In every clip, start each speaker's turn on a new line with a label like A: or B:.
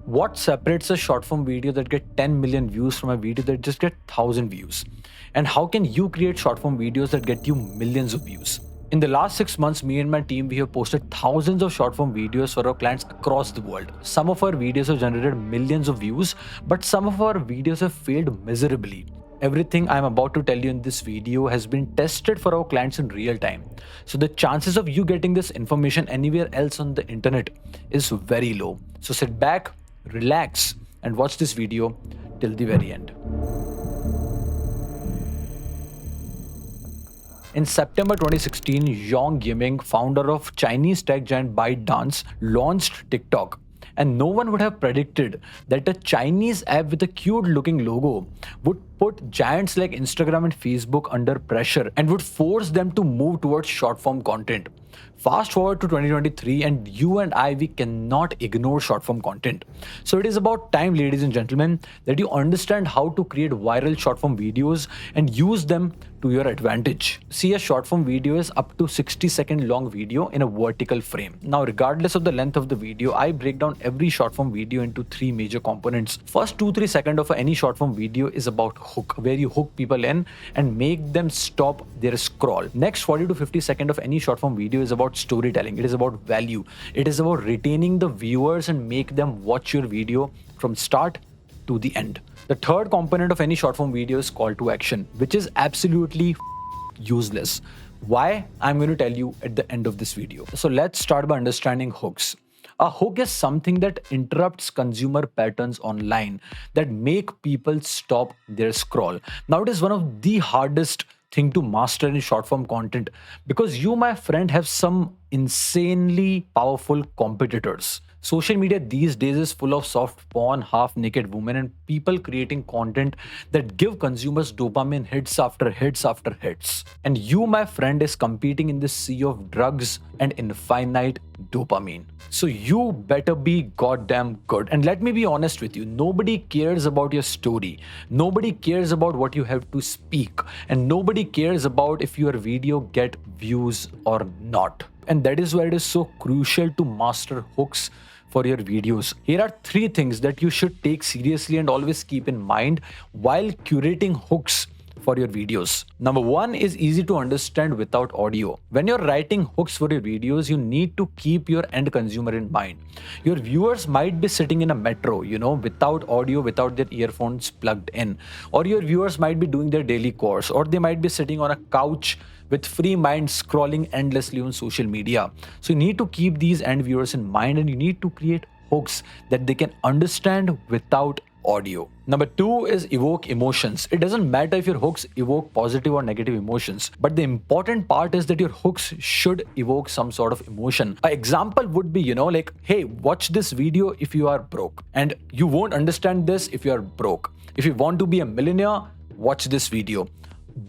A: What separates a short form video that get 10 million views from a video that just get 1000 views? And how can you create short form videos that get you millions of views? In the last 6 months, me and my team, we have posted thousands of short form videos for our clients across the world. Some of our videos have generated millions of views, but some of our videos have failed miserably. Everything I'm about to tell you in this video has been tested for our clients in real time. So the chances of you getting this information anywhere else on the internet is very low. So sit back, relax, and watch this video till the very end. In September 2016, Yong Yiming, founder of Chinese tech giant ByteDance, launched TikTok. And no one would have predicted that a Chinese app with a cute looking logo would put giants like Instagram and Facebook under pressure and would force them to move towards short form content. Fast forward to 2023 and you and I, we cannot ignore short form content. So it is about time, ladies and gentlemen, that you understand how to create viral short form videos and use them to your advantage. See, a short form video is up to 60-second long video in a vertical frame. Now, regardless of the length of the video, I break down every short form video into three major components. First 2-3 seconds of any short form video is about hook, where you hook people in and make them stop their scroll. Next 40 to 50 seconds of any short form video is about storytelling. It is about value. It is about retaining the viewers and make them watch your video from start to the end. The third component of any short form video is call to action, which is absolutely useless. Why? I'm going to tell you at the end of this video. So let's start by understanding hooks. A hook is something that interrupts consumer patterns online, that make people stop their scroll. Now, it is one of the hardest thing to master in short form content because you, my friend, have some insanely powerful competitors. Social media these days is full of soft porn, half naked women, and people creating content that give consumers dopamine hits after hits after hits. And you, my friend, is competing in this sea of drugs and infinite dopamine. So you better be goddamn good. And let me be honest with you, nobody cares about your story. Nobody cares about what you have to speak. And nobody cares about if your video get views or not. And that is why it is so crucial to master hooks for your videos. Here are three things that you should take seriously and always keep in mind while curating hooks for your videos. Number one is easy to understand without audio. When you're writing hooks for your videos, you need to keep your end consumer in mind. Your viewers might be sitting in a metro, without audio, without their earphones plugged in. Or your viewers might be doing their daily course, or they might be sitting on a couch with free mind scrolling endlessly on social media. So you need to keep these end viewers in mind and you need to create hooks that they can understand without audio. Number two is evoke emotions. It doesn't matter if your hooks evoke positive or negative emotions, but the important part is that your hooks should evoke some sort of emotion. An example would be, like, hey, watch this video if you are broke. And you won't understand this if you are broke. If you want to be a millionaire, watch this video.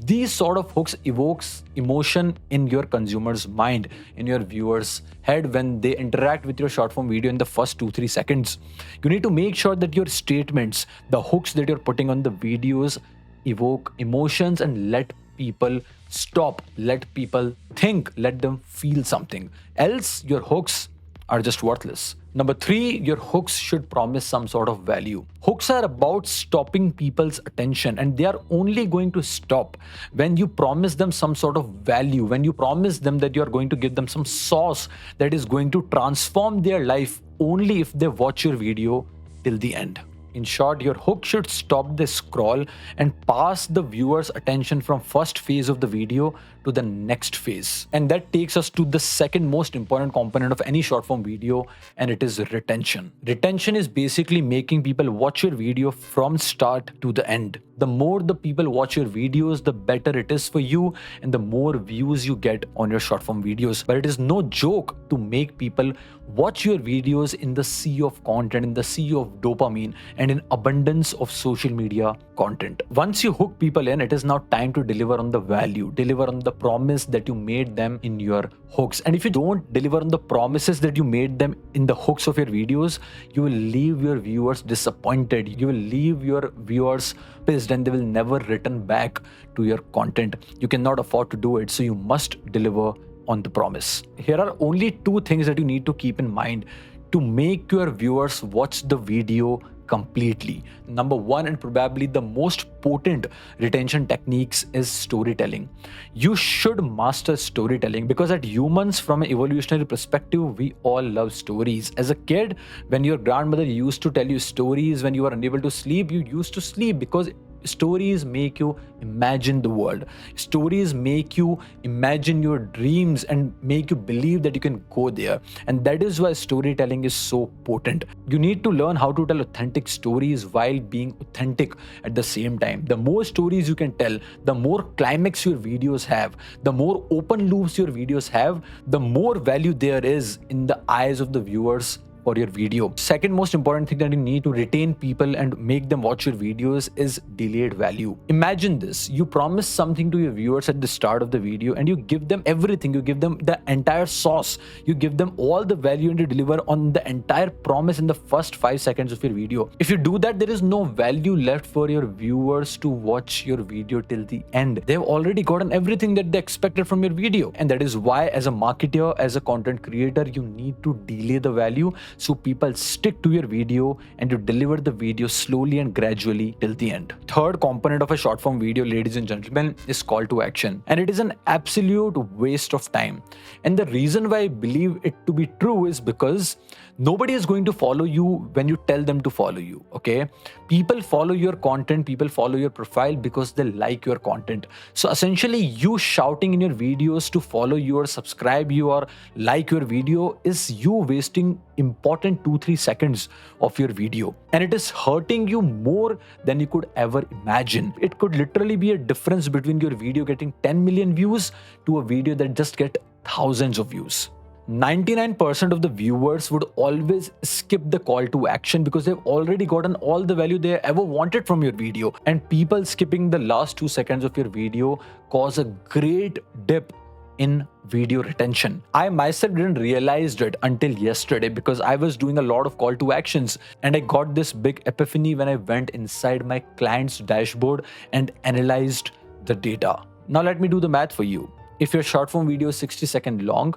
A: These sort of hooks evokes emotion in your consumer's mind, in your viewer's head when they interact with your short form video in the first 2-3 seconds. You need to make sure that your statements, the hooks that you're putting on the videos, evoke emotions and let people stop, let people think, let them feel something. Else your hooks are just worthless. Number three, your hooks should promise some sort of value. Hooks are about stopping people's attention, and they are only going to stop when you promise them some sort of value, when you promise them that you are going to give them some sauce that is going to transform their life only if they watch your video till the end. In short, your hook should stop the scroll and pass the viewer's attention from first phase of the video to the next phase. And that takes us to the second most important component of any short form video, and it is retention. Retention is basically making people watch your video from start to the end. The more the people watch your videos, the better it is for you and the more views you get on your short form videos. But it is no joke to make people watch your videos in the sea of content, in the sea of dopamine and in abundance of social media content. Once you hook people in, it is now time to deliver on the value, deliver on the promise that you made them in your hooks. And if you don't deliver on the promises that you made them in the hooks of your videos, you will leave your viewers disappointed. You will leave your viewers pissed and they will never return back to your content. You cannot afford to do it, so you must deliver on the promise. Here are only two things that you need to keep in mind to make your viewers watch the video completely. Number one, and probably the most potent retention techniques, is storytelling. You should master storytelling because as humans, from an evolutionary perspective, we all love stories. As a kid, when your grandmother used to tell you stories when you were unable to sleep, you used to sleep because stories make you imagine the world. Stories make you imagine your dreams and make you believe that you can go there. And that is why storytelling is so potent. You need to learn how to tell authentic stories while being authentic at the same time. The more stories you can tell, the more climax your videos have, the more open loops your videos have, the more value there is in the eyes of the viewers for your video. Second most important thing that you need to retain people and make them watch your videos is delayed value. Imagine this: you promise something to your viewers at the start of the video and you give them everything. You give them the entire sauce. You give them all the value and you deliver on the entire promise in the first 5 seconds of your video. If you do that, there is no value left for your viewers to watch your video till the end. They've already gotten everything that they expected from your video. And that is why, as a marketer, as a content creator, you need to delay the value so people stick to your video and you deliver the video slowly and gradually till the end. Third component of a short form video, ladies and gentlemen, is call to action. And it is an absolute waste of time. And the reason why I believe it to be true is because nobody is going to follow you when you tell them to follow you, okay? People follow your content, people follow your profile because they like your content. So essentially, you shouting in your videos to follow you or subscribe you or like your video is you wasting important 2-3 seconds of your video. And it is hurting you more than you could ever imagine. It could literally be a difference between your video getting 10 million views to a video that just get thousands of views. 99% of the viewers would always skip the call to action because they've already gotten all the value they ever wanted from your video. And people skipping the last 2 seconds of your video cause a great dip in video retention. I myself didn't realize it until yesterday because I was doing a lot of call to actions and I got this big epiphany when I went inside my client's dashboard and analyzed the data. Now let me do the math for you. If your short form video is 60 seconds long,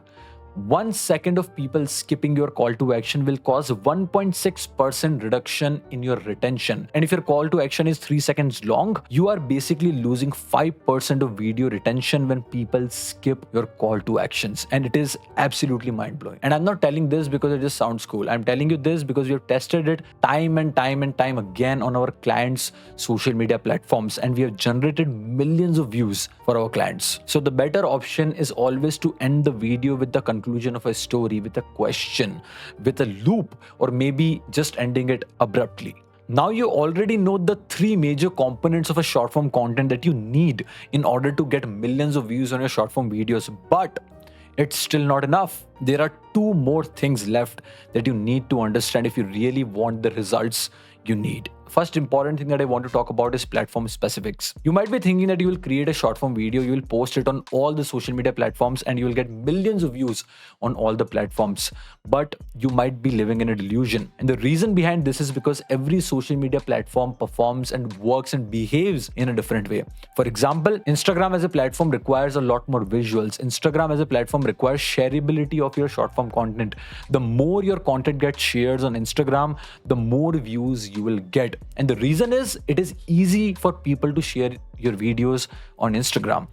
A: 1 second of people skipping your call to action will cause 1.6% reduction in your retention. And if your call to action is 3 seconds long, you are basically losing 5% of video retention when people skip your call to actions. And it is absolutely mind-blowing. And I'm not telling this because it just sounds cool. I'm telling you this because we have tested it time and time and time again on our clients' social media platforms. And we have generated millions of views for our clients. So the better option is always to end the video with the conclusion of a story, with a question, with a loop, or maybe just ending it abruptly. Now you already know the 3 major components of a short form content that you need in order to get millions of views on your short form videos, but it's still not enough. There are 2 more things left that you need to understand if you really want the results you need. First important thing that I want to talk about is platform specifics. You might be thinking that you will create a short form video, you will post it on all the social media platforms and you will get millions of views on all the platforms. But you might be living in a delusion. And the reason behind this is because every social media platform performs and works and behaves in a different way. For example, Instagram as a platform requires a lot more visuals. Instagram as a platform requires shareability of your short form content. The more your content gets shared on Instagram, the more views you will get. And the reason is it is easy for people to share your videos on Instagram.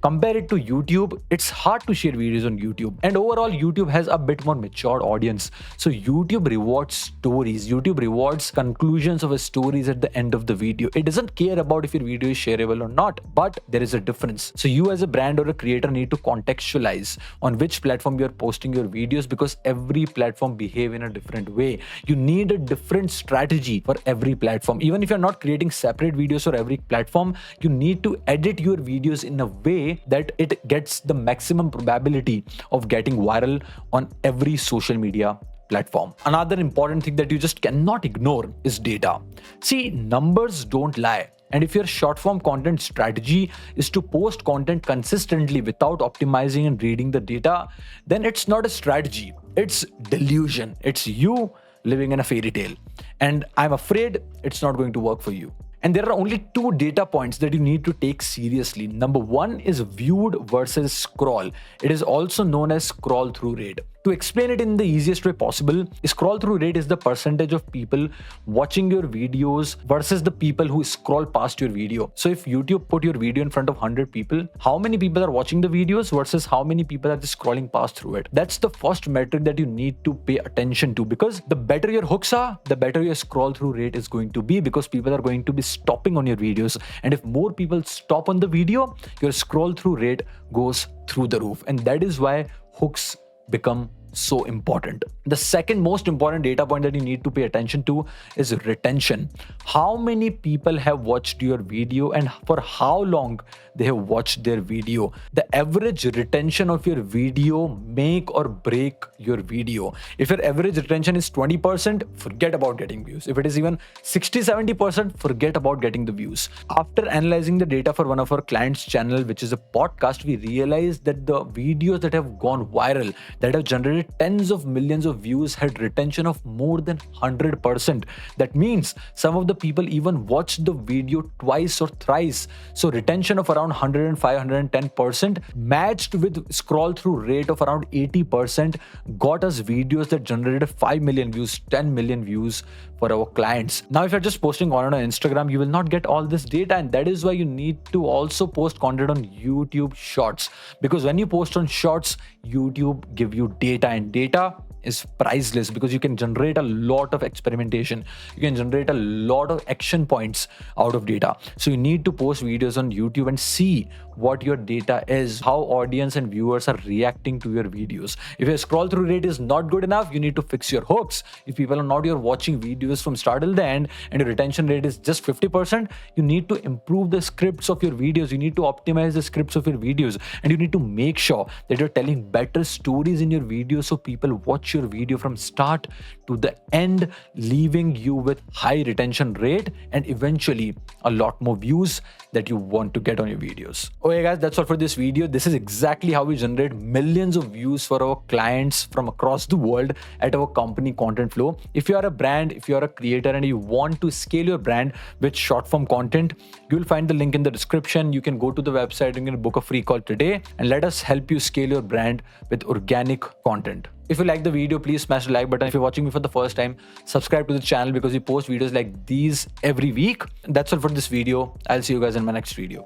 A: Compare it to YouTube, it's hard to share videos on YouTube. And overall, YouTube has a bit more matured audience. So YouTube rewards stories. YouTube rewards conclusions of a stories at the end of the video. It doesn't care about if your video is shareable or not, but there is a difference. So you as a brand or a creator need to contextualize on which platform you're posting your videos because every platform behave in a different way. You need a different strategy for every platform. Even if you're not creating separate videos for every platform, you need to edit your videos in a way that it gets the maximum probability of getting viral on every social media platform. Another important thing that you just cannot ignore is data. See, numbers don't lie. And if your short form content strategy is to post content consistently without optimizing and reading the data, then it's not a strategy. It's delusion. It's you living in a fairy tale. And I'm afraid it's not going to work for you. And there are only 2 data points that you need to take seriously. Number 1 is viewed versus scroll. It is also known as scroll through rate. To explain it in the easiest way possible, scroll through rate is the percentage of people watching your videos versus the people who scroll past your video. So if YouTube put your video in front of 100 people, how many people are watching the videos versus how many people are just scrolling past through it? That's the first metric that you need to pay attention to, because the better your hooks are, the better your scroll through rate is going to be, because people are going to be stopping on your videos. And if more people stop on the video, your scroll through rate goes through the roof. And that is why hooks become so important. The second most important data point that you need to pay attention to is retention. How many people have watched your video and for how long they have watched their video. The average retention of your video make or break your video. If your average retention is 20%, forget about getting views. If it is even 60-70%, forget about getting the views. After analyzing the data for one of our clients' channel, which is a podcast, we realized that the videos that have gone viral, that have generated tens of millions of views, had retention of more than 100%. That means some of the people even watched the video twice or thrice. So retention of around 105-110% matched with scroll through rate of around 80% got us videos that generated 5 million views, 10 million views for our clients. Now, if you're just posting on Instagram, you will not get all this data, and that is why you need to also post content on YouTube Shorts, because when you post on Shorts, YouTube give you data, and data is priceless because you can generate a lot of experimentation. You can generate a lot of action points out of data. So you need to post videos on YouTube and see what your data is, how audience and viewers are reacting to your videos. If your scroll through rate is not good enough, you need to fix your hooks. If people are not here watching videos from start till the end and your retention rate is just 50%, you need to improve the scripts of your videos. You need to optimize the scripts of your videos, and you need to make sure that you're telling better stories in your videos so people watch your video from start to the end, leaving you with high retention rate and eventually a lot more views that you want to get on your videos. Okay guys, that's all for this video. This is exactly how we generate millions of views for our clients from across the world at our company Content Flow. If you are a brand, if you are a creator and you want to scale your brand with short form content, you will find the link in the description. You can go to the website and you can book a free call today and let us help you scale your brand with organic content. If you like the video, please smash the like button. If you're watching me for the first time, subscribe to the channel because we post videos like these every week. That's all for this video. I'll see you guys in my next video.